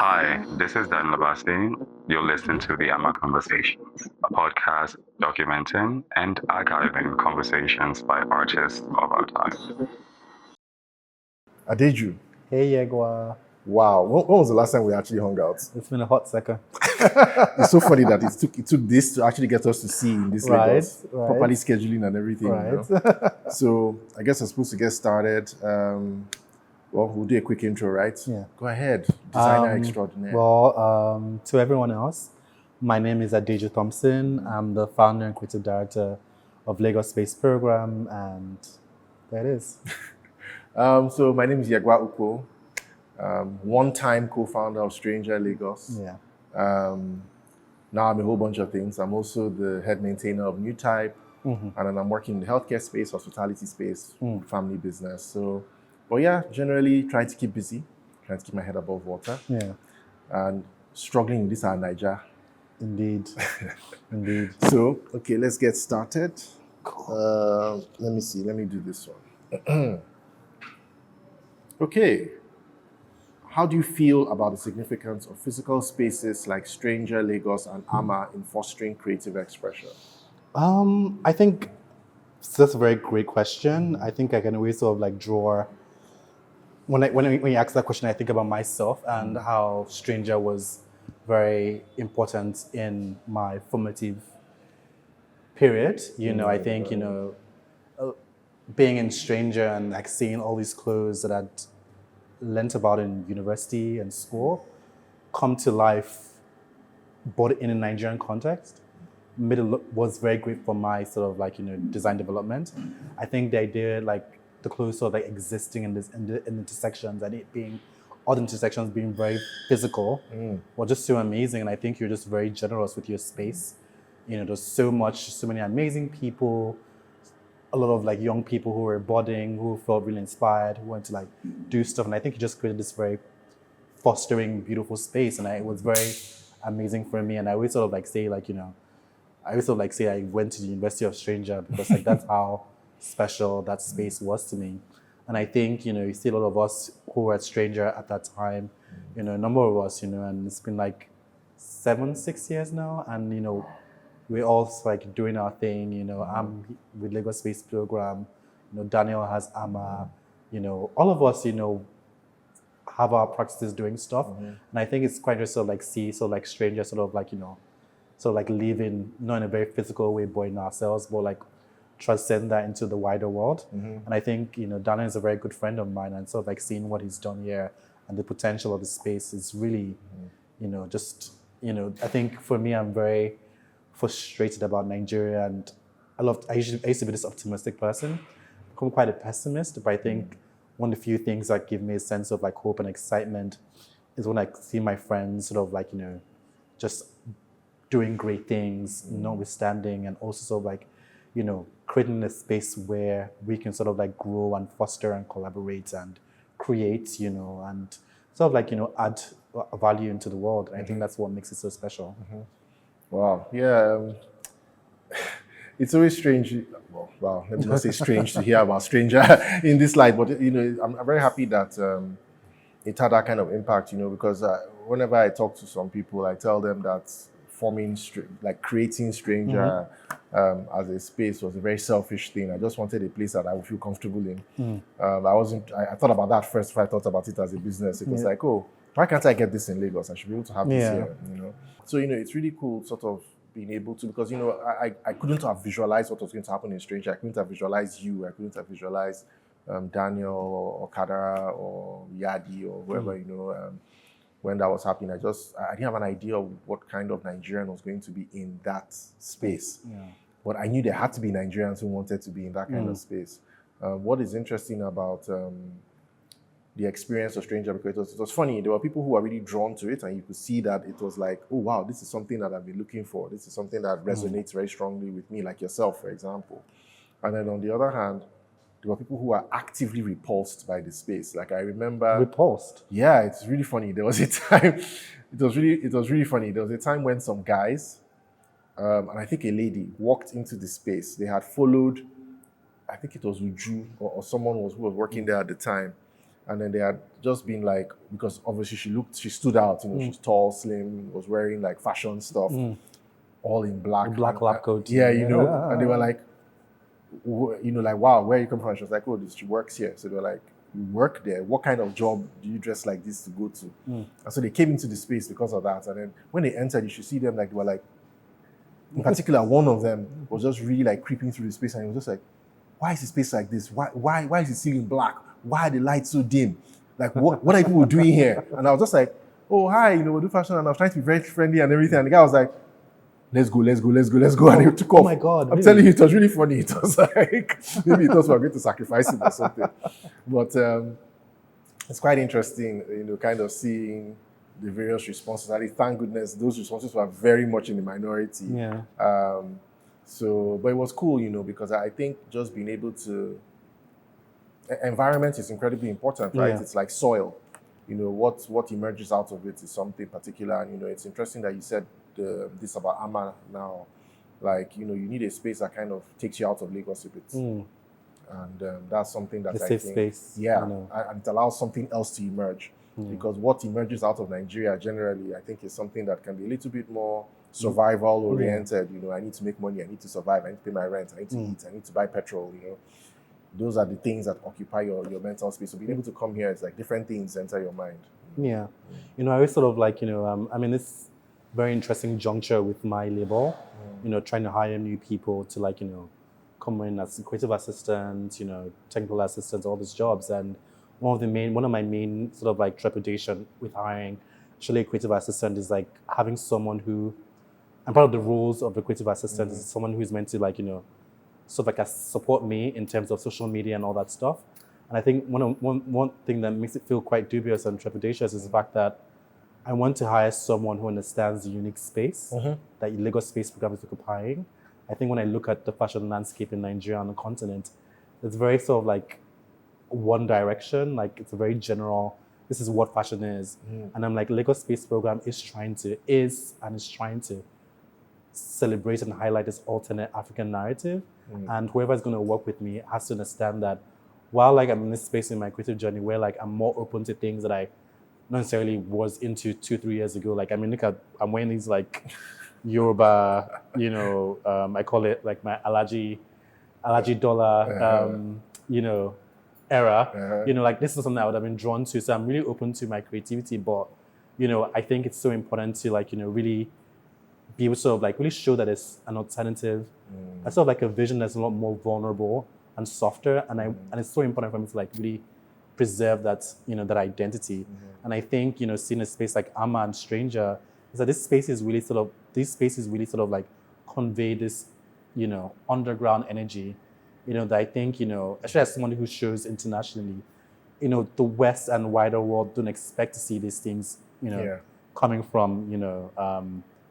Hi, this is Daniel Obasi. You're listening to the AMAH Conversations, a podcast documenting and archiving conversations by artists of our time. Adeju. Hey, Yegwa. Wow, when was the last time we actually hung out? It's been a hot second. It's so funny that it took this to actually get us to see in this Lagos, Right. properly scheduling and everything. Right. You know? So I guess I'm supposed to get started. Well, we'll do a quick intro, right? Yeah. Go ahead, designer extraordinaire. Well, to everyone else, my name is Adeju Thompson. I'm the founder and creative director of Lagos Space Program, and there it is. So my name is Yegwa Ukpo, one-time co-founder of Stranger Lagos. Yeah. Now I'm a whole bunch of things. I'm also the head maintainer of New Type, and then I'm working in the healthcare space, hospitality space, family business. So, but yeah, generally trying to keep busy, trying to keep my head above water, Yeah. and struggling in this our Niger. Indeed. Indeed. So, okay, let's get started. Let me see. Let me do this one. Okay. How do you feel about the significance of physical spaces like Stranger Lagos and AMAH in fostering creative expression? I think that's a very great question. I think I can always sort of like draw. When you ask that question, I think about myself and how Stranger was very important in my formative period. I think, being in Stranger and like seeing all these clothes that I'd learnt about in university and school come to life, but in a Nigerian context, was very great for my sort of like, design development. I think the idea like the clothes sort of like existing in the intersections and it being, all the intersections being very physical was just so amazing. And I think you're just very generous with your space. There's so many amazing people, a lot of like young people who were budding, who felt really inspired, who wanted to like do stuff. And I think you just created this very fostering, beautiful space. And it was very amazing for me. And I always sort of like say like, I always sort of like say I went to the University of Stranger because like that's how special that space was to me. And I think, you see a lot of us who were at Stranger at that time, a number of us, and it's been like 6 years now. And, we're all like doing our thing, I'm with Lagos Space Program, Daniel has AMAH, all of us, have our practices doing stuff. And I think it's quite just sort of like see, so like Stranger sort of like, sort of like living, not in a very physical way, but in ourselves, but like transcend that into the wider world. And I think, Daniel is a very good friend of mine, and sort of like seeing what he's done here and the potential of the space is really, I think for me, I'm very frustrated about Nigeria, and I used to be this optimistic person. I'm quite a pessimist, but I think one of the few things that give me a sense of like hope and excitement is when I see my friends sort of like, just doing great things, notwithstanding, and also sort of like, creating a space where we can sort of like grow and foster and collaborate and create, and sort of like, add value into the world. And I think that's what makes it so special. Wow. Yeah. It's always strange. Well, let me not say strange to hear about Stranger in this light, but I'm very happy that it had that kind of impact. Because whenever I talk to some people, I tell them that creating Stranger as a space was a very selfish thing. I just wanted a place that I would feel comfortable in. I thought about that first before I thought about it as a business. It was like, oh, why can't I get this in Lagos? I should be able to have this here, So, it's really cool sort of being able to, because, I couldn't have visualized what was going to happen in Stranger. I couldn't have visualized you. I couldn't have visualized Daniel or Kadara or Yadi or whoever, when that was happening. I didn't have an idea of what kind of Nigerian was going to be in that space. But I knew there had to be Nigerians who wanted to be in that kind of space. What is interesting about the experience of Stranger, because it was funny, there were people who were really drawn to it, and you could see that it was like, oh wow, this is something that I've been looking for. This is something that resonates very strongly with me, like yourself, for example. And then on the other hand, there were people who were actively repulsed by the space. Like I remember... Repulsed? Yeah, it's really funny. There was a time, it was really funny. There was a time when some guys, and I think a lady, walked into the space. They had followed, I think it was Uju or someone who was working there at the time. And then they had just been like, because obviously she stood out, she's tall, slim, was wearing like fashion stuff, all in black. The black lab coat. Yeah, and they were like, like, wow, where you come from? She was like, oh, she works here. So they were like, you work there? What kind of job do you dress like this to go to? And so they came into the space because of that. And then when they entered, you should see them like, they were like, in particular, one of them was just really like creeping through the space, and he was just like, why is the space like this? Why is the ceiling black? Why are the lights so dim? Like, what are people doing here? And I was just like, oh, hi, we do fashion. And I was trying to be very friendly and everything. And the guy was like, let's go. And he took off. Oh my God. I'm telling you, it was really funny. It was like, maybe he thought we were going to sacrifice him or something. But it's quite interesting, kind of seeing the various responses. At least, thank goodness, those responses were very much in the minority. Yeah. But it was cool, because I think just being able to, environment is incredibly important, right? Yeah. It's like soil. What emerges out of it is something particular. And, it's interesting that you said this about AMAH now. Like, you need a space that kind of takes you out of Lagos a bit. And that's something that A I safe think, space. yeah, and it allows something else to emerge. Because what emerges out of Nigeria generally, I think, is something that can be a little bit more survival oriented. I need to make money, I need to survive, I need to pay my rent, I need to eat, I need to buy petrol. Those are the things that occupy your mental space. So being able to come here, it's like different things enter your mind. Yeah. I always sort of like, I'm in this very interesting juncture with my label, trying to hire new people to like, come in as creative assistants, technical assistants, all these jobs. And one of my main sort of like trepidation with hiring actually a creative assistant is like having someone who, and part of the roles of the creative assistant is someone who's meant to like, sort of like support me in terms of social media and all that stuff. And I think one thing that makes it feel quite dubious and trepidatious is the fact that I want to hire someone who understands the unique space that Lagos Space Program is occupying. I think when I look at the fashion landscape in Nigeria and the continent, it's very sort of like one direction, like it's a very general, this is what fashion is. And I'm like, Lagos Space Program is trying to celebrate and highlight this alternate African narrative. And whoever's going to work with me has to understand that while like I'm in this space in my creative journey where like I'm more open to things that I not necessarily was into 2-3 years ago. Like, I mean, I'm wearing these like Yoruba, I call it like my Alaji dollar, era. Like this is something I would have been drawn to. So I'm really open to my creativity, but, I think it's so important to like, really be able to sort of like really show that it's an alternative, a sort of like a vision that's a lot more vulnerable and softer. And it's so important for me to like really preserve that, that identity. And I think, seeing a space like AMAH and Stranger is that these spaces really sort of like convey this, underground energy, that I think, especially as someone who shows internationally, the West and wider world don't expect to see these things, coming from,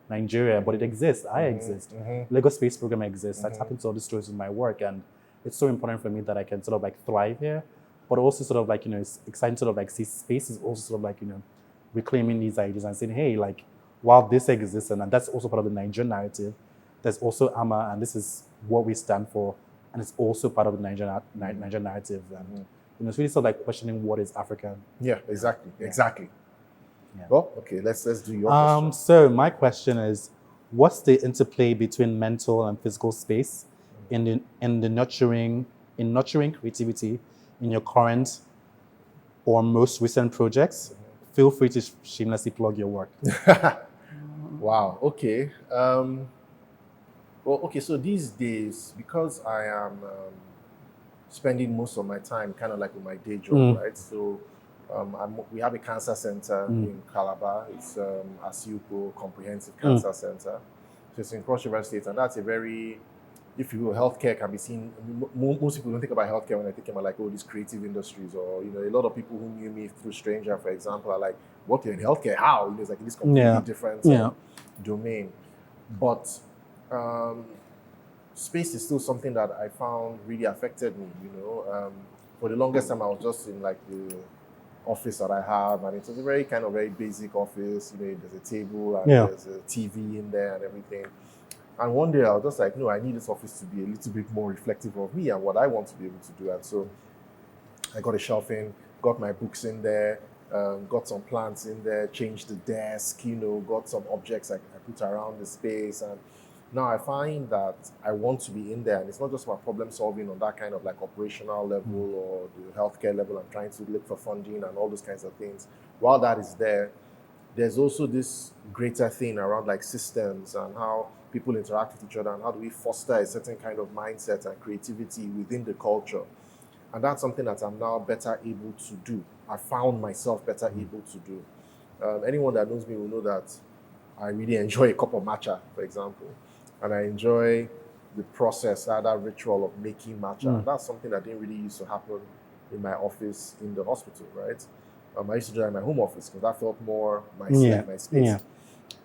Nigeria, but it exists. I exist. Lagos Space Program exists. I tap into all the stories in my work, and it's so important for me that I can sort of like thrive here, but also sort of like, it's exciting to sort of like see spaces also sort of like, reclaiming these ideas and saying, hey, like, while this exists, and that's also part of the Nigerian narrative, there's also AMAH, and this is what we stand for, and it's also part of the Nigerian narrative. And it's really sort of like questioning what is African. Yeah, exactly. Yeah. Well, okay, let's do your question. So my question is, what's the interplay between mental and physical space in nurturing creativity in your current or most recent projects? Feel free to shamelessly plug your work. Wow. Okay. So these days, because I am spending most of my time kind of like with my day job, right? So we have a cancer center in Calabar. It's Adeju Ukpo Comprehensive Cancer Center. So it's in Cross River State, and that's a very, if you will, healthcare can be seen. Most people don't think about healthcare when they think about like, oh, these creative industries, or a lot of people who knew me through Stranger, for example, are like, what, you're in healthcare? How? It's like this completely different domain. But space is still something that I found really affected me. For the longest time, I was just in like the office that I have, and it was a very basic office. There's a table and there's a TV in there and everything. And one day I was just like, no, I need this office to be a little bit more reflective of me and what I want to be able to do. And so I got a shelving got my books in there, got some plants in there, changed the desk, got some objects I put around the space. And now I find that I want to be in there. And it's not just about problem solving on that kind of like operational level or the healthcare level. I'm trying to look for funding and all those kinds of things. While that is there, there's also this greater thing around like systems and how people interact with each other and how do we foster a certain kind of mindset and creativity within the culture. And that's something that I'm now better able to do. I found myself better able to do. Anyone that knows me will know that I really enjoy a cup of matcha, for example. And I enjoy the process, that ritual of making matcha. And that's something that didn't really used to happen in my office in the hospital, right? I used to do that in my home office because that felt more my space. Yeah.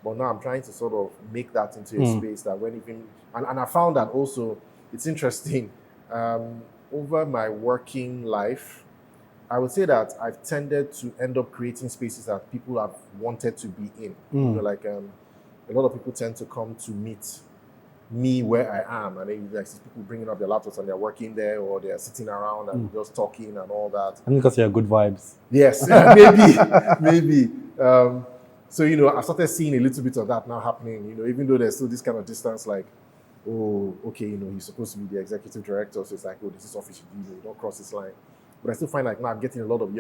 But now I'm trying to sort of make that into a space that when even... And I found that also, it's interesting, over my working life, I would say that I've tended to end up creating spaces that people have wanted to be in. A lot of people tend to come to meet me where I am, and then like see people bringing up their laptops and they're working there or they're sitting around and just talking and all that. And because you're good vibes. Yes, maybe. So, I started seeing a little bit of that now happening, even though there's still this kind of distance, like, oh, okay, he's supposed to be the executive director, so it's like, oh, this is office, you don't cross this line. But I still find like now I'm getting a lot of the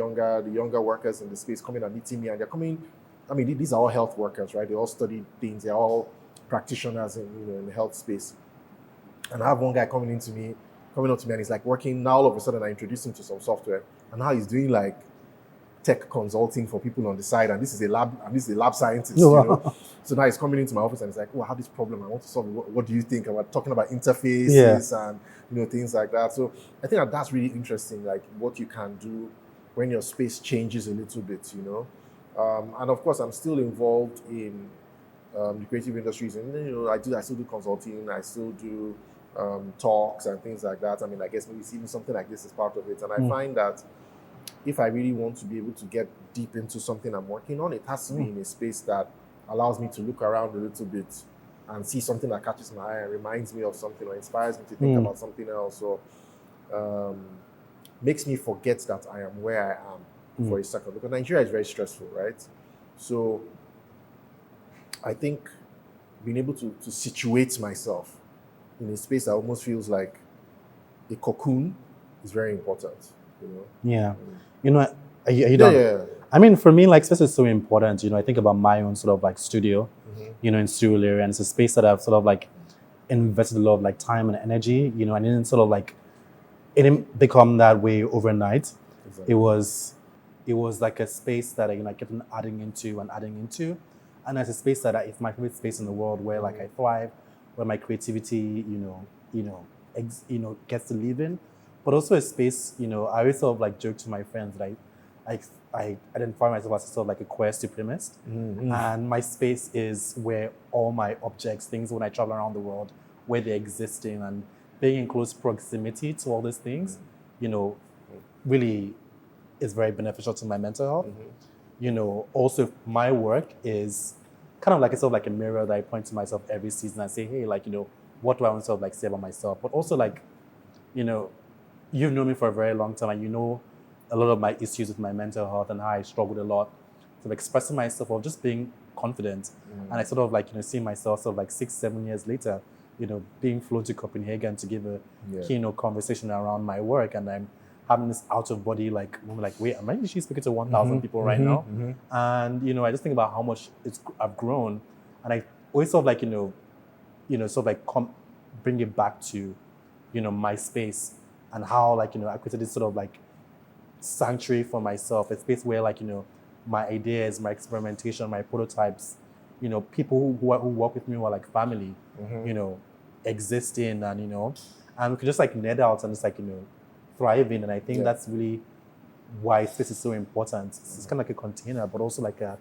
younger workers in the space coming and meeting me, and they're coming, these are all health workers, right? They all study things, they're all practitioners in the health space. And I have one guy coming up to me and he's like working, now all of a sudden I introduced him to some software, and now he's doing like tech consulting for people on the side, and this is a lab scientist, So now he's coming into my office and he's like, oh, I have this problem, I want to solve it. What do you think? And we're talking about interfaces and things like that. So I think that's really interesting, like what you can do when your space changes a little bit, and of course I'm still involved in the creative industries, and I still do consulting, I still do talks and things like that. I guess maybe even something like this is part of it. And I find that if I really want to be able to get deep into something I'm working on, it has to be in a space that allows me to look around a little bit and see something that catches my eye and reminds me of something or inspires me to think about something else, or makes me forget that I am where I am for a second. Because Nigeria is very stressful, right? So I think being able to situate myself in a space that almost feels like a cocoon is very important. Yeah. Are you done? Yeah. For me, like, space is so important. I think about my own sort of like studio, in studio area, and it's a space that I've sort of like invested a lot of like time and energy, and it didn't become that way overnight. Exactly. It was like a space that I kept on adding into, and it's a space that it's my favorite space in the world where like I thrive, where my creativity, gets to live in. But also a space, I always sort of like joke to my friends that I identify myself as sort of like a queer supremacist. And my space is where all my objects, things when I travel around the world, where they're existing, and being in close proximity to all these things, really is very beneficial to my mental health. Also my work is kind of like a sort of like a mirror that I point to myself every season and say, hey, like, what do I want to sort of like say about myself? But also like, you've known me for a very long time, and a lot of my issues with my mental health and how I struggled a lot with expressing myself or just being confident. And I sort of like, see myself sort of like 6-7 years later, being flown to Copenhagen to give a keynote conversation around my work, and I'm having this out of body, like, I'm like, wait, am I actually speaking to 1,000 people right now? And, I just think about how much I've grown, and I always sort of like, sort of like bring it back to, my space, and how like, I created this sort of like sanctuary for myself, a space where like, my ideas, my experimentation, my prototypes, people who work with me who are like family, exist in, and, and we could just like nerd out and just like, thrive in. And I think that's really why space is so important. It's kind of like a container, but also like a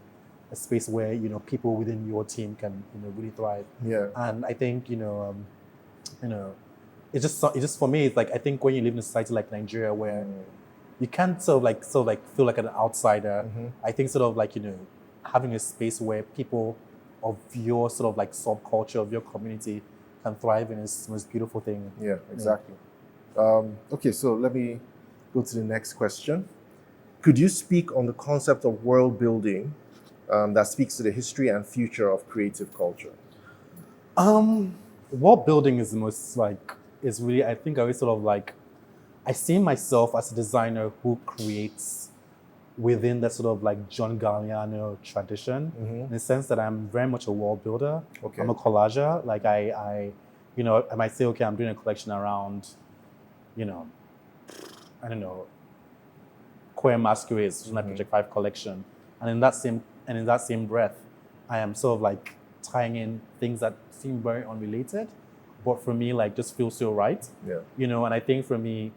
space where, people within your team can, really thrive. Yeah. And I think, it's just for me, it's like, I think when you live in a society like Nigeria where you can't sort of like feel like an outsider, I think sort of like, having a space where people of your sort of like subculture, of your community can thrive in is the most beautiful thing. Yeah, exactly. Okay, so let me go to the next question. Could you speak on the concept of world building that speaks to the history and future of creative culture? World building is the most is really, I think I always sort of I see myself as a designer who creates within that sort of John Galliano tradition, in the sense that I'm very much a world builder. Okay. I'm a collager. I might say, okay, I'm doing a collection around, I don't know, queer masquerades, which is my Project 5 collection. And in that same breath, I am sort of tying in things that seem very unrelated, but for me, just feel so right. Yeah. And I think for me,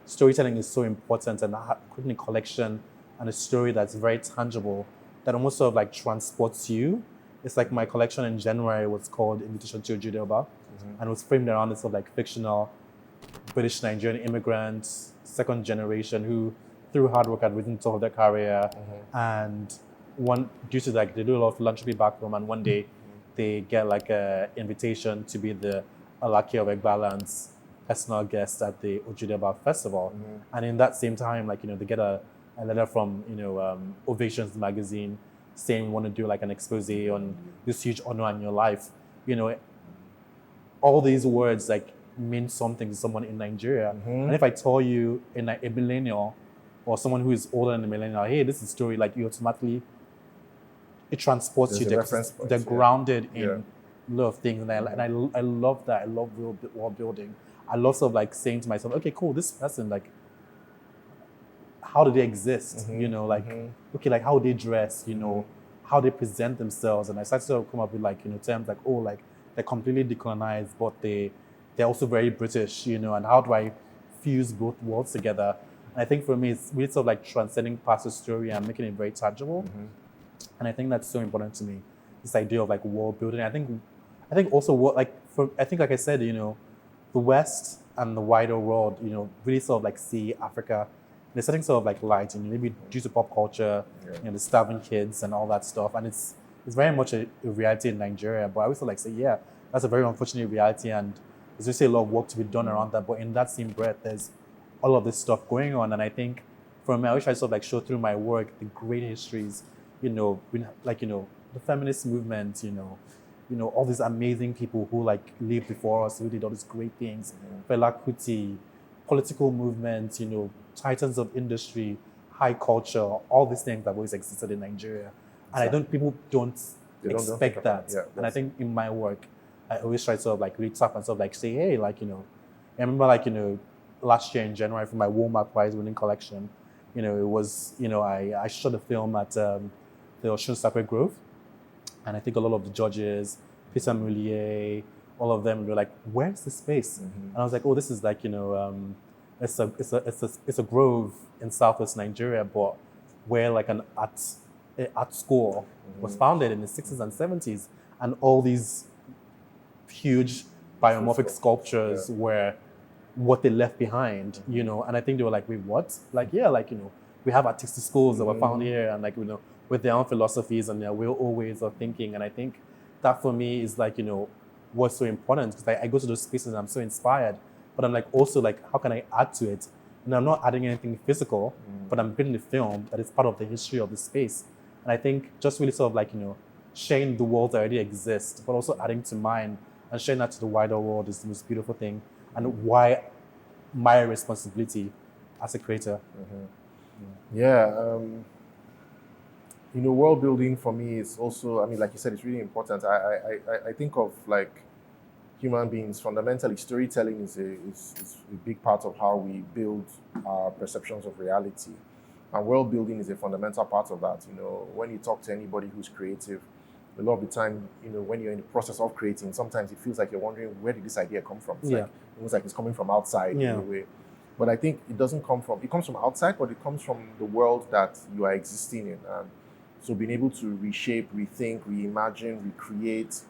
storytelling is so important, and creating a collection and a story that's very tangible, that almost sort of transports you. It's like my collection in January was called Invitation to Ojude, and it was framed around this sort of fictional British Nigerian immigrants, second generation, who through hard work had risen top of their career, and due to they do a lot of philanthropy back home, and one day they get a invitation to be the Alaki of Egbalan's personal guest at the Ojude Festival. And in that same time, they get a letter from Ovations magazine saying we want to do an expose on this huge honor in your life. All these words mean something to someone in Nigeria. And if I tell you in a millennial or someone who is older than a millennial, hey, this is a story, you automatically, it transports you. They're grounded in a lot of things. And I love that. I love world building. I love sort of saying to myself, okay, cool, this person, how do they exist? Okay, how they dress, how they present themselves. And I started to come up with terms they're completely decolonized, but they're also very British, and how do I fuse both worlds together? And I think for me, it's really sort of transcending past the story and making it very tangible. And I think that's so important to me, this idea of world building. I think also I think I said, the West and the wider world, really sort of see Africa in a certain sort of light, and maybe due to pop culture, the starving kids and all that stuff. And it's very much a reality in Nigeria. But I always sort of say, yeah, that's a very unfortunate reality, and there's just a lot of work to be done around that. But in that same breath, there's all of this stuff going on. And I think for me, I wish I sort of show through my work the great histories, the feminist movement, all these amazing people who lived before us, who did all these great things. Fela Kuti, political movements, titans of industry, high culture, all these things that always existed in Nigeria. And I don't, people don't expect that. Yeah, and I think in my work, I always try to sort of really tap and sort of say, hey, I remember last year in January for my Walmart Prize winning collection, it was, I shot a film at the Osun Sacred Grove. And I think a lot of the judges, Peter Mullier, all of them were like, where's the space? And I was like, oh, this is it's a grove in Southwest Nigeria, but where an art school was founded in the 60s and 70s. And all these huge biomorphic sculptures were what they left behind, and I think they were like, wait, what? We have artistic schools that were found here, and with their own philosophies and their old ways of thinking. And I think that for me is what's so important, because I go to those spaces and I'm so inspired, but I'm also how can I add to it? And I'm not adding anything physical, but I'm creating a film that is part of the history of the space. And I think just really sort of sharing the world that already exists, but also adding to mine and sharing that to the wider world is the most beautiful thing, and why my responsibility as a creator. World building for me is also, like you said, it's really important. I think of human beings, fundamentally, storytelling is a big part of how we build our perceptions of reality. And world building is a fundamental part of that. When you talk to anybody who's creative, a lot of the time, when you're in the process of creating, sometimes it feels like you're wondering, where did this idea come from? It's almost like it's coming from outside in a way. But I think it comes from outside, but it comes from the world that you are existing in. And so being able to reshape, rethink, reimagine, recreate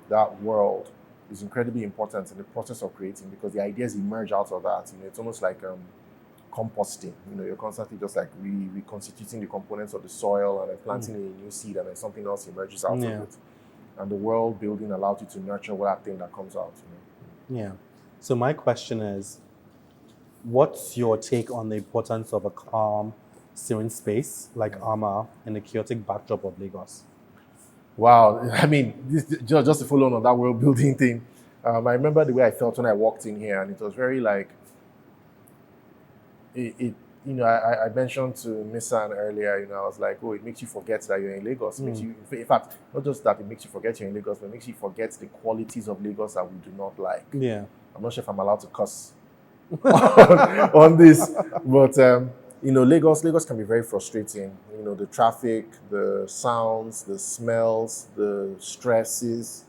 that world is incredibly important in the process of creating, because the ideas emerge out of that. It's almost like composting. You're constantly just reconstituting the components of the soil and then planting a new seed, and then something else emerges out of it. And the world building allows you to nurture that thing that comes out. Yeah. So my question is, what's your take on the importance of a calm serene space like AMAH in the chaotic backdrop of Lagos? Wow, I mean, just to follow on that world building thing, I remember the way I felt when I walked in here, and it was very like, I mentioned to Miss San earlier, I was like, oh, it makes you forget that you're in Lagos. It makes you, in fact, not just that it makes you forget you're in Lagos, but it makes you forget the qualities of Lagos that we do not like. Yeah. I'm not sure if I'm allowed to cuss on this, but Lagos can be very frustrating. The traffic, the sounds, the smells, the stresses,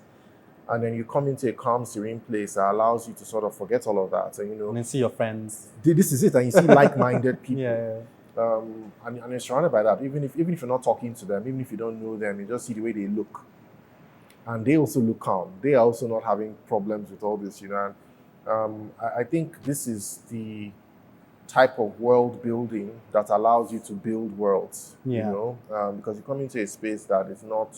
and then you come into a calm, serene place that allows you to sort of forget all of that. And then see your friends. This is it, and you see like-minded people. Yeah. And you're surrounded by that. Even if you're not talking to them, even if you don't know them, you just see the way they look, and they also look calm. They are also not having problems with all this, And I think this is the type of world building that allows you to build worlds. Because you come into a space that is not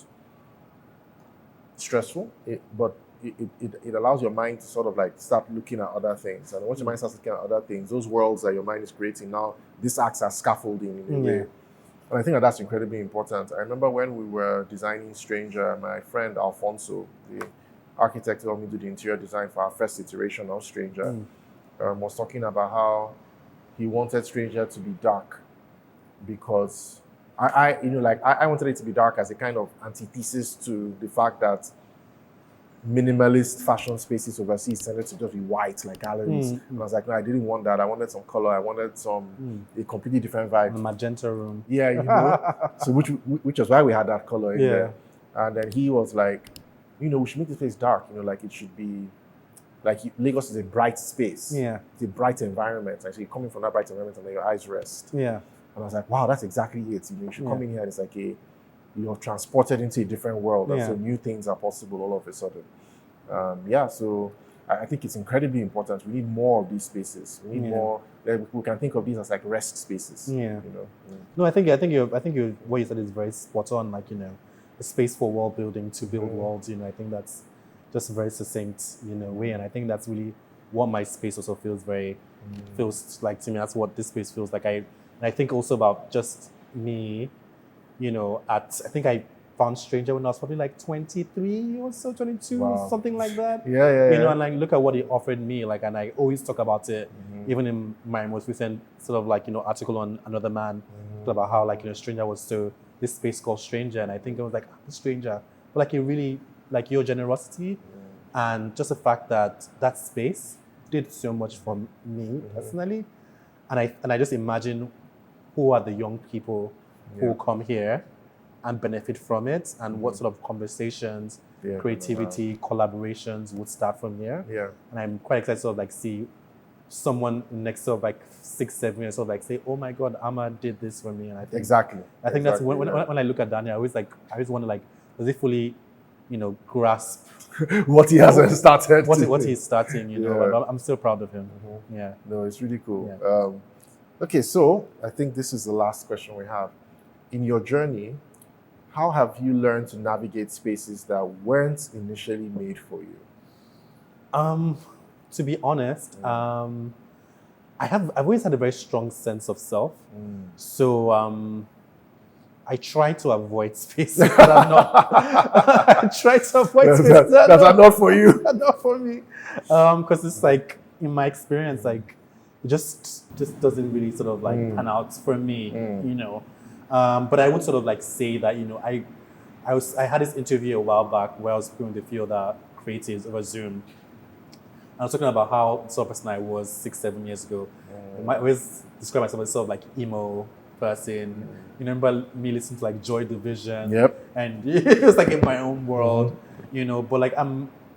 stressful, but it allows your mind to sort of like start looking at other things. And once your mind starts looking at other things, those worlds that your mind is creating now, this acts as scaffolding in a way. And I think that's incredibly important. I remember when we were designing Stranger, my friend Alfonso, the architect who helped me do the interior design for our first iteration of Stranger, was talking about how he wanted Stranger to be dark because I wanted it to be dark as a kind of antithesis to the fact that minimalist fashion spaces overseas tended to just be white, like galleries. And I was like, no, I didn't want that. I wanted some color. I wanted a completely different vibe. The magenta room. Yeah, So which was why we had that color in there. And then he was like, we should make this place dark. Like it should be, like Lagos is a bright space. Yeah. It's a bright environment. Actually, coming from that bright environment and then your eyes rest. Yeah. And I was like, wow, that's exactly it. You should come in here and it's like you're transported into a different world. And so new things are possible all of a sudden. So I think it's incredibly important. We need more of these spaces. We need more. We can think of these as like rest spaces. No, I think what you said is very spot on. Like, a space for world building to build worlds. I think that's just a very succinct, way. And I think that's really what my space also feels like to me. That's what this space feels like. I think also about just me, I think I found Stranger when I was probably like 23 or so, 22, something like that. And like look at what it offered me, like, and I always talk about it, even in my most recent sort of like article on Another Man, about how like Stranger was this space called Stranger, and I think it was like Stranger, but like it really like your generosity, and just the fact that that space did so much for me personally, and I just imagine who are the young people who come here and benefit from it, and what sort of conversations, creativity, collaborations would start from here. And I'm quite excited to sort of like see someone next sort of like 6-7 years sort of like say, oh my God, AMAH did this for me. And I think that's when I look at Daniel, I always wonder like, does he fully, grasp what he has started? What he's starting, I'm still proud of him. No, it's really cool. Okay, so I think this is the last question we have. In your journey, how have you learned to navigate spaces that weren't initially made for you? To be honest, I've always had a very strong sense of self. So I try to avoid spaces that are not. I try to avoid spaces that are not for you. Not for me, because it's like in my experience, like it just doesn't really sort of like pan out for me, But I would sort of like say that I had this interview a while back where I was speaking with a few other creatives over Zoom. I was talking about how the sort of person I was 6-7 years ago. I always describe myself as sort of like emo person. You remember me listening to like Joy Division? Yep. And it was like in my own world, But like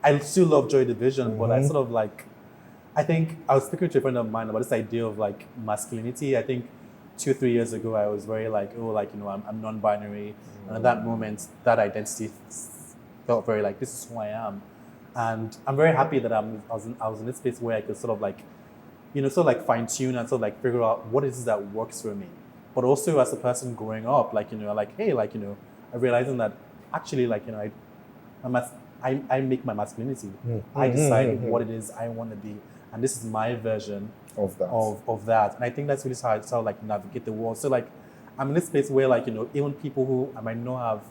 I still love Joy Division, but I sort of like, I think I was speaking to a friend of mine about this idea of like masculinity. I think 2-3 years ago I was very like, I'm non-binary, and at that moment that identity felt very like, this is who I am. And I'm very happy that I was in this space where I could sort of like, sort of like fine tune and sort of like figure out what it is that works for me. But also as a person growing up, like, I'm realizing that actually, like, I make my masculinity. I decide what it is I want to be. And this is my version of that. of that. And I think that's really how I sort of like navigate the world. So like I'm in this place where like, even people who I might not have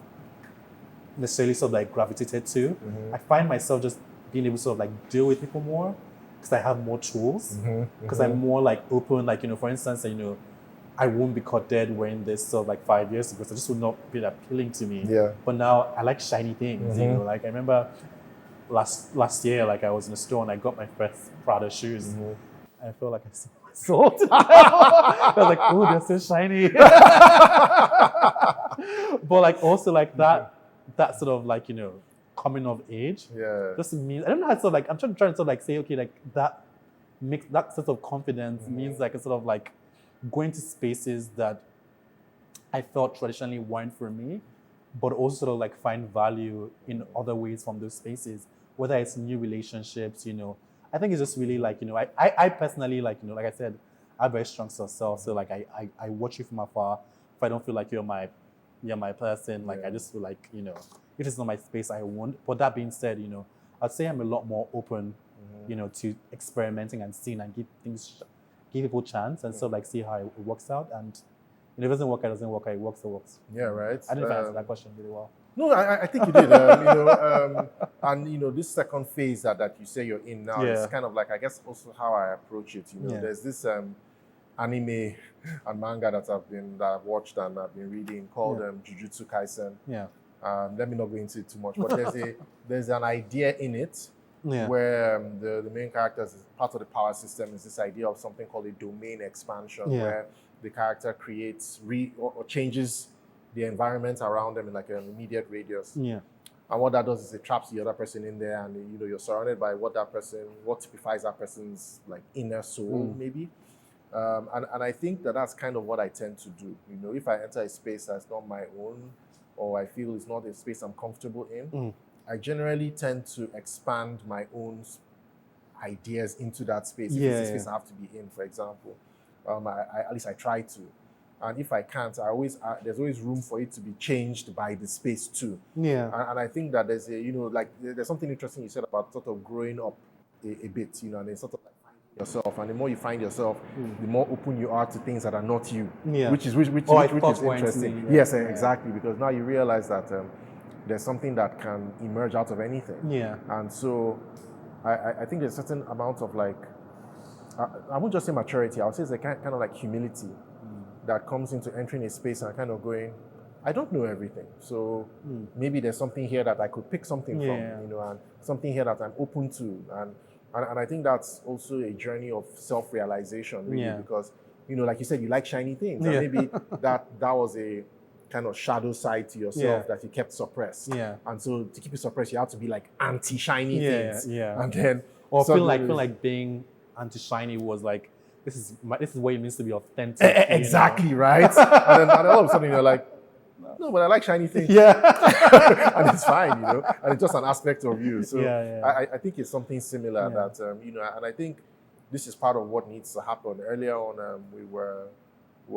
necessarily sort of like gravitated to, I find myself just being able to sort of like deal with people more because I have more tools, because I'm more like open, like, for instance, I won't be caught dead wearing this sort of like 5 years ago, so it just would not be appealing to me. Yeah. But now I like shiny things, like I remember last year, like I was in a store and I got my first Prada shoes. I felt like I sold. I was like, oh, they're so shiny. But like also like that sort of like, coming of age. Yeah. Just means, I don't know how to sort of like, I'm trying to sort of like say, okay, like that makes that sort of confidence means like a sort of like going to spaces that I felt traditionally weren't for me, but also sort of like find value in other ways from those spaces, whether it's new relationships, I think it's just really like, I personally like, like I said, I have very strong self. So like I watch you from afar. If I don't feel like you're my person, like I just feel like, if it's not my space, I won't. But that being said, I'd say I'm a lot more open, to experimenting and seeing and give people chance and sort of like see how it works out. And if it doesn't work, it doesn't work. It works, it works. Yeah, right. I didn't answer that question really well. No, I think you did. And this second phase that you say you're in now is kind of like, I guess, also how I approach it. There's this anime and manga that I've watched and I've been reading called Jujutsu Kaisen. Yeah. Let me not go into it too much, but there's an idea in it where the main characters, part of the power system is this idea of something called a domain expansion, where the character creates or changes the environment around them in like an immediate radius. Yeah. And what that does is it traps the other person in there, and you're surrounded by what typifies that person's like inner soul, maybe. And I think that's kind of what I tend to do. If I enter a space that's not my own, or I feel it's not a space I'm comfortable in, I generally tend to expand my own ideas into that space. If it's a space I have to be in, for example, at least I try to. And if I can't, there's always room for it to be changed by the space too. Yeah. And I think that there's there's something interesting you said about sort of growing up a bit, and then sort of like finding yourself. And the more you find yourself, the more open you are to things that are not you. Yeah. Which is interesting. Yes, exactly. Because now you realize that there's something that can emerge out of anything. Yeah. And so I think there's a certain amount of like, I won't just say maturity, I would say it's a kind of like humility that comes into entering a space and kind of going, I don't know everything. So maybe there's something here that I could pick something from, and something here that I'm open to. And I think that's also a journey of self-realization, really, because, like you said, you like shiny things. And maybe that was a kind of shadow side to yourself that you kept suppressed. Yeah. And so to keep it suppressed, you have to be like anti-shiny things. Yeah. And then feel like being anti-shiny was like, this is what it means to be authentic. Exactly, right? and then all of a sudden you're like, no, but I like shiny things. Yeah. And it's fine, and it's just an aspect of you. So I think it's something similar that, and I think this is part of what needs to happen. Earlier on, we were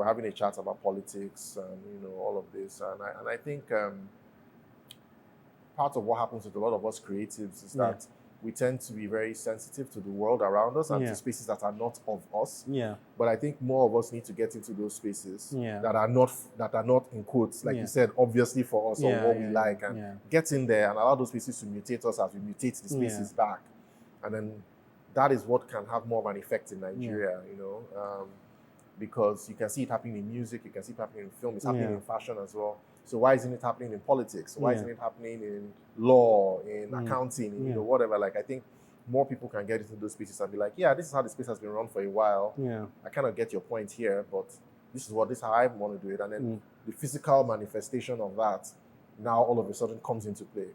having a chat about politics and, all of this. And I think part of what happens with a lot of us creatives is that we tend to be very sensitive to the world around us and to spaces that are not of us. Yeah. But I think more of us need to get into those spaces that are not in quotes, like you said, obviously for us or what we like, and get in there and allow those spaces to mutate us as we mutate the spaces back. And then that is what can have more of an effect in Nigeria, because you can see it happening in music, you can see it happening in film, it's happening in fashion as well. So why isn't it happening in politics? Why isn't it happening in law, in accounting, whatever? Like, I think more people can get into those spaces and be like, this is how the space has been run for a while. Yeah. I kind of get your point here, but this is how I want to do it. And then the physical manifestation of that now all of a sudden comes into play.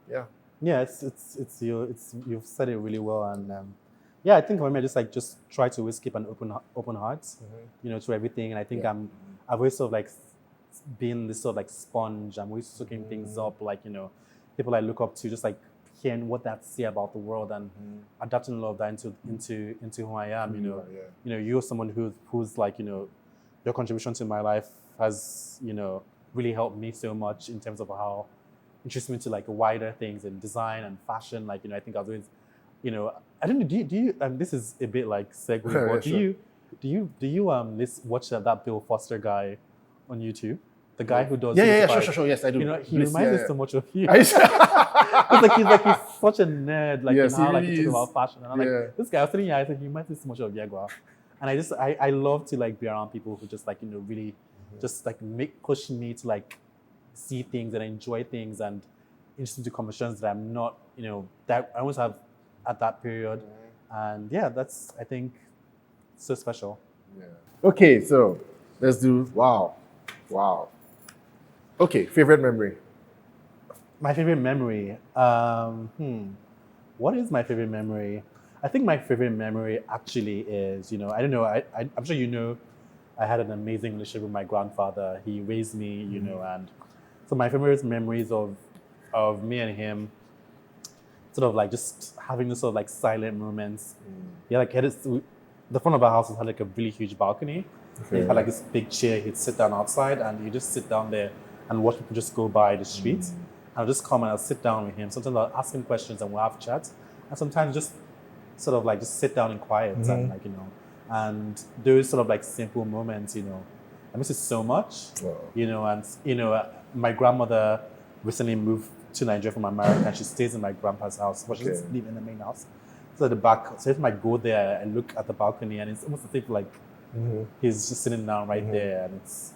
Yeah. Yeah, it's you've said it really well. And I think for me, I just try to always keep an open heart, to everything. And I think I've always sort of like being this sort of like sponge. I'm always soaking things up, like, people I look up to, just like hearing what they say about the world and adapting a lot of that into who I am. You're someone who's like, your contribution to my life has, really helped me so much in terms of how interested me to like wider things in design and fashion. Like, I think I was always, I don't know. Do you? This is a bit like segue, but Sure. do you watch that Bill Foster guy on YouTube? The guy who does Sure. Yes, I do. He reminds me so much of you. I- Because he's such a nerd, Yes, how he he really talks about fashion. And I'm Yeah. like, this guy, I was sitting here, I think he reminds me so much of Yegwa. And I love to be around people who just really just push me to see things and enjoy things and listen to conversations that I'm not, that I always have at that period. And yeah, that's, I think, so special. Yeah. Okay, so let's do wow. Okay, favorite memory. My favorite memory. What is my favorite memory? I think my favorite memory actually is, I don't know, I'm sure I had an amazing relationship with my grandfather. He raised me, and so my favorite memories of me and him, sort of just having this sort of silent moments. Yeah, the front of our house had a really huge balcony. Okay. It had this big chair. He'd sit down outside, and you just sit down there and watch people just go by the street. And I'll just come and I'll sit down with him. Sometimes I'll ask him questions and we'll have chats. And sometimes just sort of just sit down in quiet and and those sort of simple moments, I miss it so much. Wow. And my grandmother recently moved to Nigeria from America and she stays in my grandpa's house, but she doesn't live in the main house. So at the back, so if I go there and look at the balcony and it's almost as if he's just sitting down right there, and it's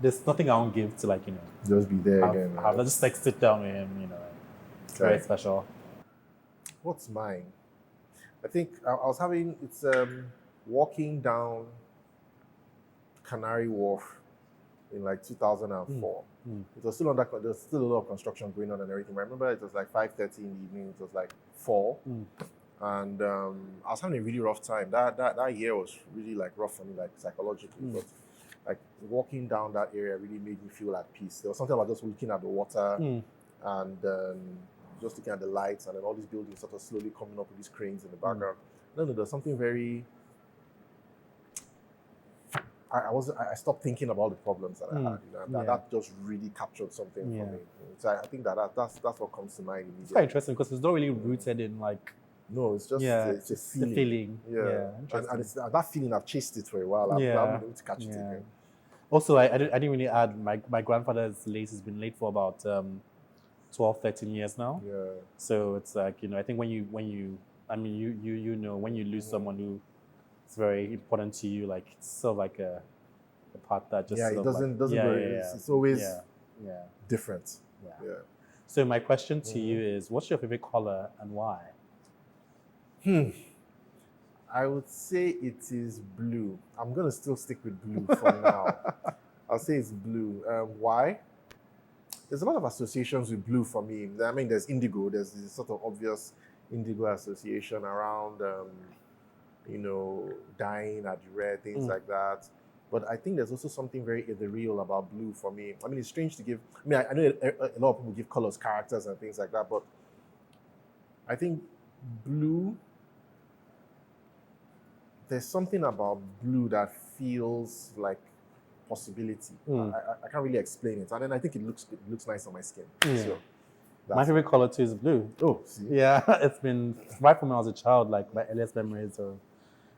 there's nothing I won't give to Just be there again. I'll just sit down with him, It's very special. What's mine? I think I was having walking down Canary Wharf in 2004. It was still there was still a lot of construction going on and everything. I remember it was 5:30 in the evening. It was 4, and I was having a really rough time. That year was really rough for me, psychologically. But walking down that area really made me feel at peace. There was something about just looking at the water and just looking at the lights, and then all these buildings sort of slowly coming up with these cranes in the background. No, there's something very. I stopped thinking about the problems that I had. That just really captured something for me. So I think that's what comes to mind immediately. It's quite interesting because it's not really rooted in No, it's just it's a feeling. The feeling. Yeah. And it's, that feeling, I've chased it for a while. I've been able to catch it again. Also, I didn't really add, my grandfather's late has been late for about 12, 13 years now. Yeah. So it's I think when you when you lose someone who is very important to you, it's sort of a part that just it doesn't go. It's always different. Yeah. So my question to you is, what's your favorite color and why? I would say it is blue. I'm gonna still stick with blue for now. I'll say it's blue. Why? There's a lot of associations with blue for me. I mean, there's indigo. There's this sort of obvious indigo association around, dying at red, things like that. But I think there's also something very ethereal about blue for me. I mean, it's strange to give. I mean, I know a lot of people give colors characters and things like that, but I think blue. There's something about blue that feels like possibility. I can't really explain it, and then I think it looks nice on my skin. So my favorite color too is blue. Oh, see? Yeah, it's been right from when I was a child. My earliest memories of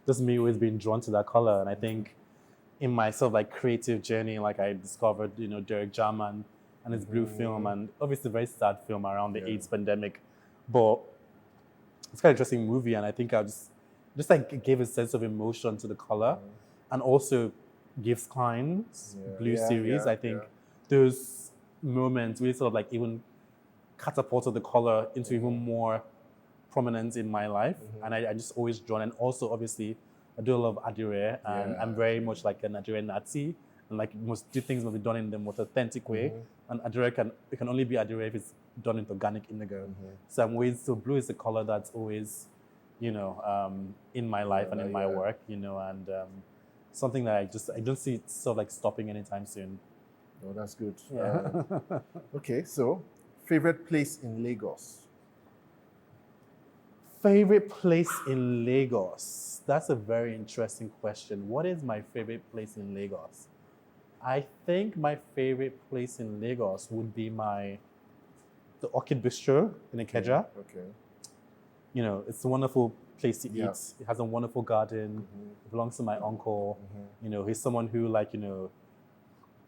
just me always being drawn to that color, and I think in my sort of creative journey, I discovered Derek Jarman and his blue film, and obviously a very sad film around the AIDS pandemic, but it's quite an interesting movie, and I think I just gave a sense of emotion to the color, and also Gibbs Klein's Blue series. I think those moments really sort of even catapulted the color into even more prominence in my life, and I just always drawn. And also, obviously, I do a lot of Adire, and I'm very much like an Adire Nazi, and most things must be done in the most authentic way. And Adire it can only be Adire if it's done in organic indigo. So blue is a color that's always in my life and in my work, and something that I don't see it sort of stopping anytime soon. Oh, that's good. Yeah. Okay, so favorite place in Lagos? Favorite place in Lagos? That's a very interesting question. What is my favorite place in Lagos? I think my favorite place in Lagos would be the Orchid Bistro in Ikeja. Okay. you know, it's a wonderful place to Yeah. eat. It has a wonderful garden. It belongs to my uncle. You know, he's someone who, like, you know,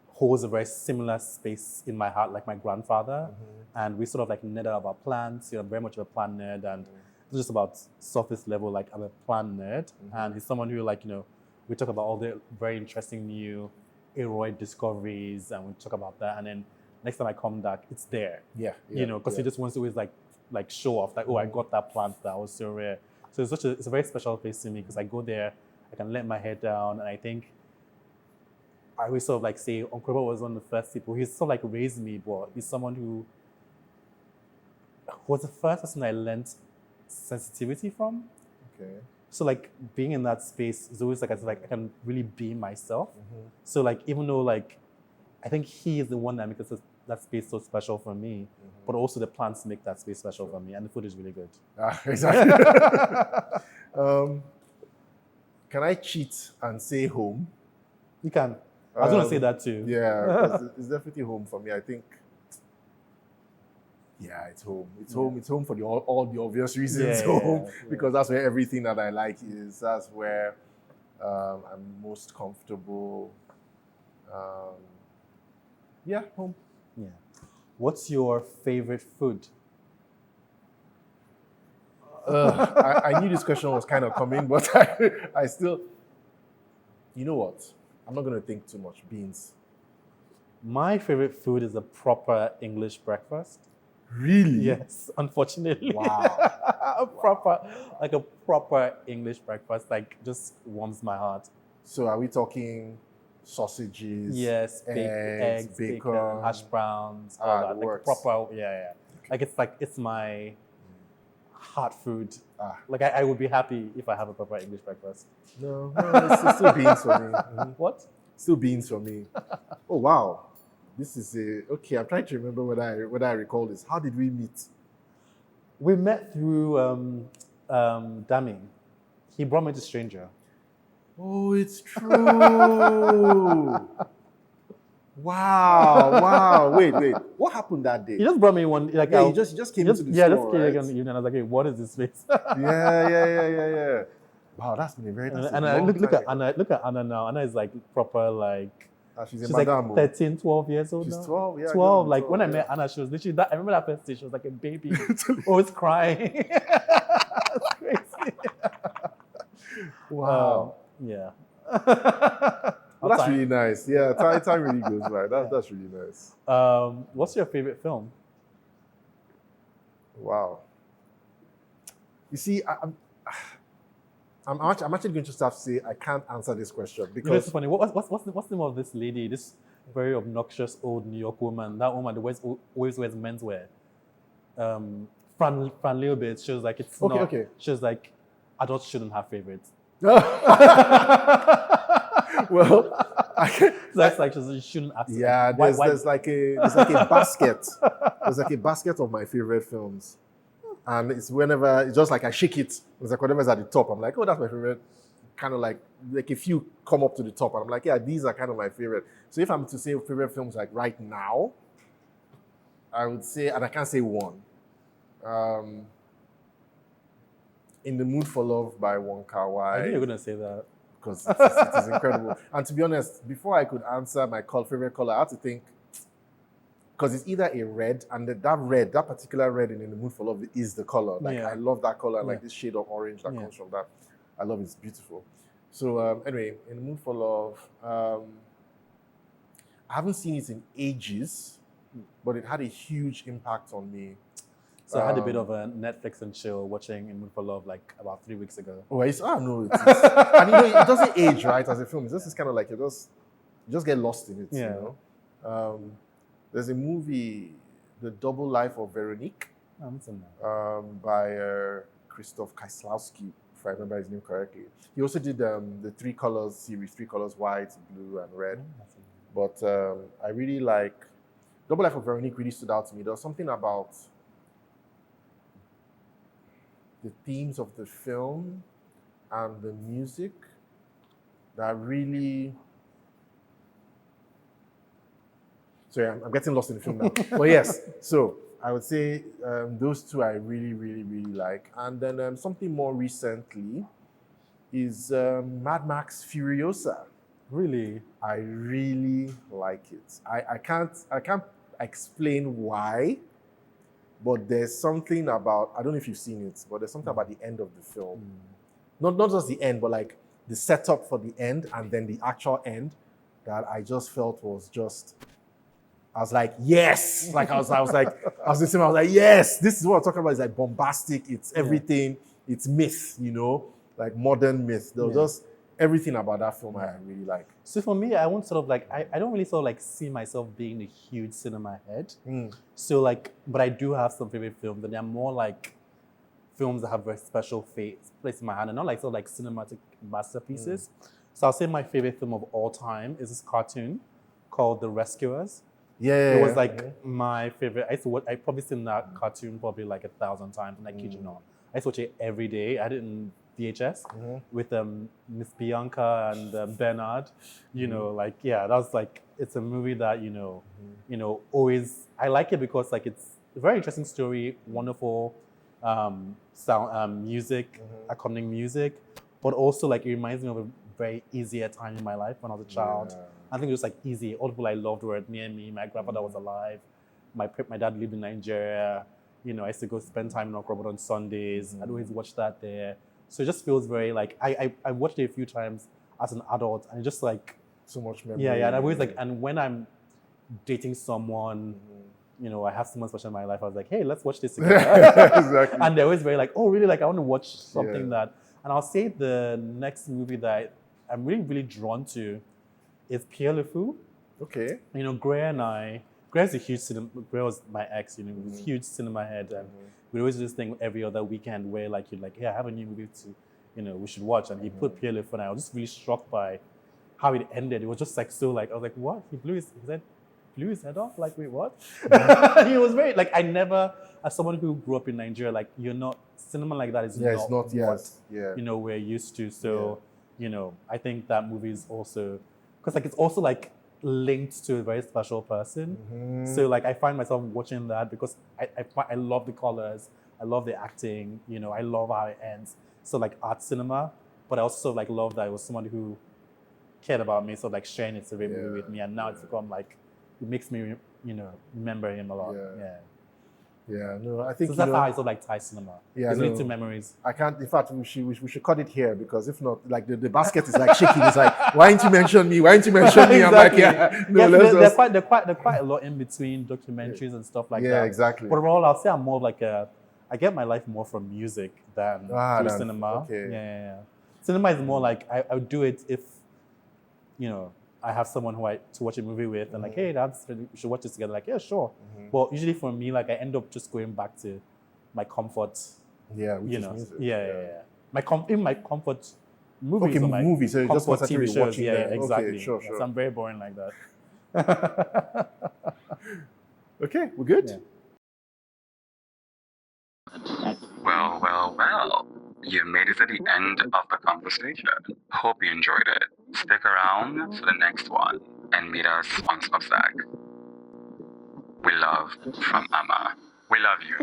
holds a very similar space in my heart, like my grandfather. And we sort of like nerd out about plants. You know, very much of a plant nerd, and it's just about surface level. Like, I'm a plant nerd, and he's someone who, like, you know, we talk about all the very interesting new aeroid discoveries, and we talk about that. And then next time I come back, it's there. Yeah. You know, because he just wants to always like show off, like, oh, I got that plant that was so rare. So it's a very special place to me, because I go there, I can let my head down, and I think I always sort of like say Uncle Robert was one of the first people. He's sort of like raised me, but he's someone who was the first person I learned sensitivity from. Okay. So like being in that space is always like I can really be myself. So like even though like I think he is the one that makes that space so special for me, but also the plants make that space special for me, and the food is really good. Exactly. Can I cheat and say home? You can. I was going to say that too. Yeah, 'cause it's definitely home for me. I think. Yeah, it's home. It's home. It's home for all the obvious reasons. Home because that's where everything that I like is. That's where I'm most comfortable. Yeah, home. Yeah. What's your favorite food? I knew this question was kind of coming, but I still. You know what? I'm not going to think too much. Beans. My favorite food is a proper English breakfast. Really? Yes, unfortunately. Wow. a proper English breakfast, like, just warms my heart. So are we talking sausages? Yes, eggs, bacon, hash browns, all that. Like works. proper, yeah. Like it's my heart food. Like I would be happy if I have a proper English breakfast. No, it's still beans for me. What? Still beans for me. Oh wow, this is okay. I'm trying to remember whether I recall this. How did we meet? We met through Dami. He brought me to Stranger. Oh, it's true. Wow. Wait. What happened that day? He just brought me one. Like, he just came into the store, just came right? and I was like, hey, what is this place? Yeah. Wow, that's been a very. And I look at Anna now. Anna is like proper like. She's like madam. 13, 12 years old now. She's 12, yeah. 12. Like when I met Anna, she was literally that. I remember that first day. She was like a baby, always crying. That's crazy. Wow. Yeah. Well, that's really nice. Yeah, time really goes by. That's really nice. What's your favorite film? Wow. You see, I'm actually going to start to say I can't answer this question because You know, it's funny. What's the name of this lady? This very obnoxious old New York woman. That woman that always wears menswear. Fran Leobit. She was like, it's not. Okay. She was like, adults shouldn't have favorites. Well, That's like you shouldn't ask. yeah. There's like a basket. There's like a basket of my favorite films, and it's whenever it's just like I shake it. It's like whatever's at the top. I'm like, oh, that's my favorite. Kind of like a few come up to the top, and I'm like, yeah, these are kind of my favorite. So if I'm to say favorite films like right now, I would say, and I can't say one. In the Mood for Love by Wong Kar-wai. I knew you were gonna say that. Because it is incredible. And to be honest, before I could answer my favorite color, I had to think, because it's either a red, and that particular red in the Mood for Love is the color. Like, I love that color, like this shade of orange that comes from that. I love it, it's beautiful. So anyway, in the Mood for Love, I haven't seen it in ages, but it had a huge impact on me. So I had a bit of a Netflix and chill watching In Mood for Love like about 3 weeks ago. Oh, no, it is. And you know, it doesn't age, right, as a film. It's just kind of like you just get lost in it, you know. There's a movie, The Double Life of Veronique, by Krzysztof Kieslowski, if I remember his name correctly. He also did the Three Colors series, Three Colors, white, blue, and red. But I really like, Double Life of Veronique really stood out to me. There was something about the themes of the film and the music that really... Sorry, I'm getting lost in the film now. But yes, so I would say those two I really, really, really like. And then something more recently is Mad Max Furiosa. Really? I really like it. I can't explain why, but there's something about, I don't know if you've seen it, but there's something about the end of the film. Not just the end, but like the setup for the end and then the actual end that I just felt was just, I was like, yes! Like I was listening, I was like, yes, this is what I'm talking about. It's like bombastic, it's everything, it's myth, you know, like modern myth. There was just everything about that film I really like. So for me, I won't sort of like, I don't really sort of like see myself being a huge cinema head. So like, but I do have some favorite films, and they're more like films that have very special place in my hand, and not like sort of like cinematic masterpieces. So I'll say my favorite film of all time is this cartoon called The Rescuers. Yeah. It was like my favorite. I probably seen that cartoon probably like 1,000 times, and I kid you not. I used to watch it every day. I didn't VHS with Miss Bianca and Bernard. You know, like that was like, it's a movie that you know always, I like it because like it's a very interesting story, wonderful sound, music, accompanying music, but also like it reminds me of a very easier time in my life when I was a child. I think it was like easy. All the people I loved were near me. My grandfather was alive. My dad lived in Nigeria. You know, I used to go spend time in Okrobot on Sundays. I'd always watch that there. So it just feels very like, I watched it a few times as an adult, and it just like, so much memory. Yeah, and I always like, and when I'm dating someone, you know, I have someone special in my life, I was like, hey, let's watch this together. Exactly. And they're always very like, oh, really? Like, I want to watch something that, and I'll say the next movie that I'm really, really drawn to is Pierre Le Fou. Okay. You know, Greer's a huge Greer was my ex, you know, he was a huge cinema head, and we'd always do this thing every other weekend where like you'd like, hey, I have a new movie to, you know, we should watch, and he put Pierre Le Fou, and I was just really struck by how it ended. It was just like so like, I was like, what? He blew his head off? Like, wait, what? He was very like, I never, as someone who grew up in Nigeria, like cinema like that is it's not what you know we're used to. So you know, I think that movie is also, because like it's also like linked to a very special person. So like I find myself watching that because I love the colors, I love the acting, you know, I love how it ends. So like art cinema, but I also like love that it was someone who cared about me, so like sharing his favorite movie with me, and now it's become like, it makes me, you know, remember him a lot. No, I think so that's how I sort of like tie cinema. It's linked to memories. I can't. In fact, we should cut it here, because if not, like the basket is like shaking. It's like, why didn't you mention me? Why didn't you mention me? Exactly. I'm like, they're quite a lot in between documentaries and stuff like that. Yeah, exactly. But overall, I'll say I'm more of like I get my life more from music than through cinema. Okay. Yeah. Cinema is more like I would do it if, you know, I have someone to watch a movie with, and like, hey, we should watch this together. Like, yeah, sure. But usually for me, like, I end up just going back to my comfort. Yeah, which is music. Yeah. My comfort movies. Okay, or my movies. So you just comfort TV shows. watching Yeah, them. exactly. Okay, sure. So I'm very boring like that. Okay, we're good. Yeah. Well. You made it to the end of the conversation. Hope you enjoyed it. Stick around for the next one and meet us on Substack. We love from AMAH. We love you.